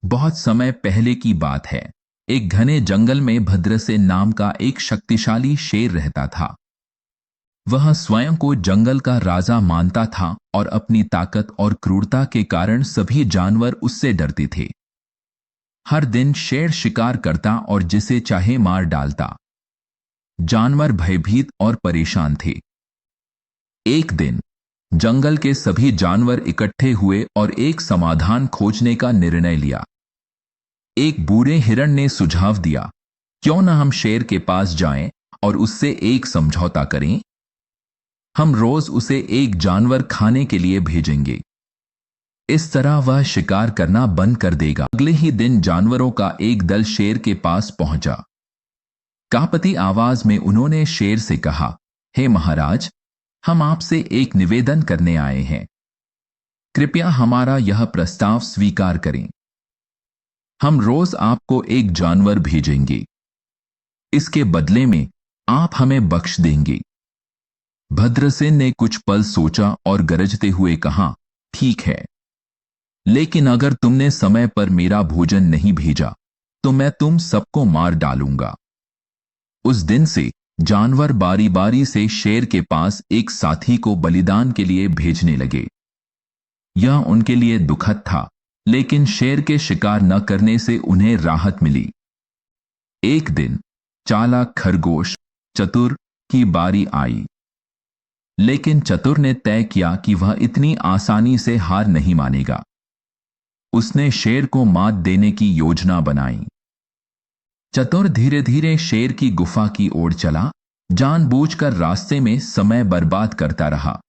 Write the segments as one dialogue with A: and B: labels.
A: बहुत समय पहले की बात है। एक घने जंगल में भद्रसेन नाम का एक शक्तिशाली शेर रहता था। वह स्वयं को जंगल का राजा मानता था और अपनी ताकत और क्रूरता के कारण सभी जानवर उससे डरते थे। हर दिन शेर शिकार करता और जिसे चाहे मार डालता। जानवर भयभीत और परेशान थे। एक दिन जंगल के सभी जानवर इकट्ठे हुए और एक समाधान खोजने का निर्णय लिया। एक बूढ़े हिरण ने सुझाव दिया, क्यों न हम शेर के पास जाएं और उससे एक समझौता करें। हम रोज उसे एक जानवर खाने के लिए भेजेंगे। इस तरह वह शिकार करना बंद कर देगा। अगले ही दिन जानवरों का एक दल शेर के पास पहुंचा। कांपती आवाज में उन्होंने शेर से कहा, हे महाराज, हम आपसे एक निवेदन करने आए हैं। कृपया हमारा यह प्रस्ताव स्वीकार करें। हम रोज आपको एक जानवर भेजेंगे। इसके बदले में आप हमें बख्श देंगे। भद्रसेन ने कुछ पल सोचा और गरजते हुए कहा, ठीक है, लेकिन अगर तुमने समय पर मेरा भोजन नहीं भेजा तो मैं तुम सबको मार डालूंगा। उस दिन से जानवर बारी बारी से शेर के पास एक साथी को बलिदान के लिए भेजने लगे। यह उनके लिए दुखद था, लेकिन शेर के शिकार न करने से उन्हें राहत मिली। एक दिन चालाक खरगोश चतुर की बारी आई, लेकिन चतुर ने तय किया कि वह इतनी आसानी से हार नहीं मानेगा। उसने शेर को मात देने की योजना बनाई। चतुर धीरे धीरे शेर की गुफा की ओर चला, जानबूझकर रास्ते में समय बर्बाद करता रहा।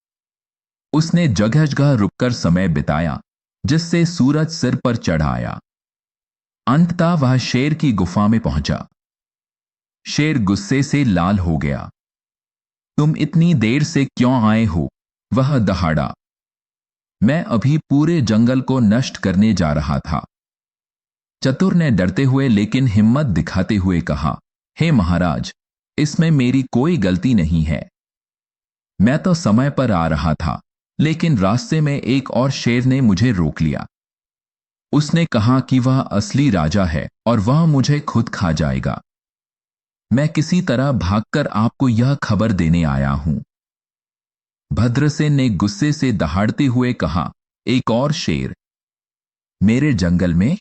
A: उसने जगह जगह रुककर समय बिताया, जिससे सूरज सिर पर चढ़ आया। अंततः वह शेर की गुफा में पहुंचा। शेर गुस्से से लाल हो गया। तुम इतनी देर से क्यों आए हो? वह दहाड़ा। मैं अभी पूरे जंगल को नष्ट करने जा रहा था। चतुर ने डरते हुए लेकिन हिम्मत दिखाते हुए कहा, हे महाराज, इसमें मेरी कोई गलती नहीं है। मैं तो समय पर आ रहा था, लेकिन रास्ते में एक और शेर ने मुझे रोक लिया। उसने कहा कि वह असली राजा है और वह मुझे खुद खा जाएगा। मैं किसी तरह भागकर आपको यह खबर देने आया हूं। भद्रसेन ने गुस्से से दहाड़ते हुए कहा, एक और शेर मेरे जंगल में?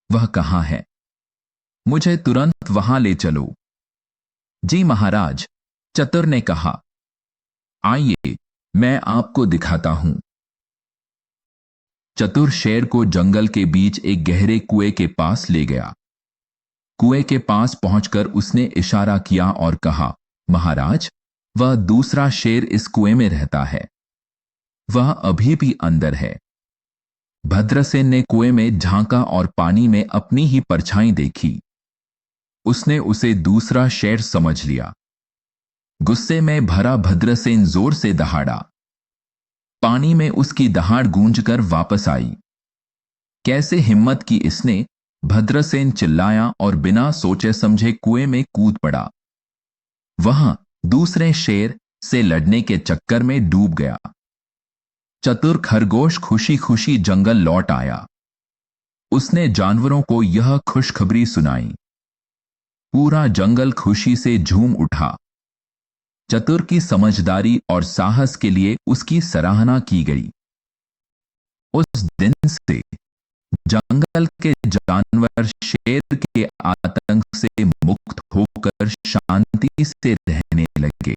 A: वह कहां है? मुझे तुरंत वहां ले चलो। जी महाराज, चतुर ने कहा। आइए, मैं आपको दिखाता हूं। चतुर शेर को जंगल के बीच एक गहरे कुएं के पास ले गया। कुएं के पास पहुंचकर उसने इशारा किया और कहा, महाराज, वह दूसरा शेर इस कुएं में रहता है। वह अभी भी अंदर है। भद्रसेन ने कुएं में झांका और पानी में अपनी ही परछाई देखी। उसने उसे दूसरा शेर समझ लिया। गुस्से में भरा भद्रसेन जोर से दहाड़ा। पानी में उसकी दहाड़ गूंजकर वापस आई। कैसे हिम्मत की इसने! भद्रसेन चिल्लाया और बिना सोचे समझे कुएं में कूद पड़ा। वह दूसरे शेर से लड़ने के चक्कर में डूब गया। चतुर खरगोश खुशी खुशी जंगल लौट आया। उसने जानवरों को यह खुशखबरी सुनाई। पूरा जंगल खुशी से झूम उठा। चतुर की समझदारी और साहस के लिए उसकी सराहना की गई। उस दिन से जंगल के जानवर शेर के आतंक से मुक्त होकर शांति से रहने लगे।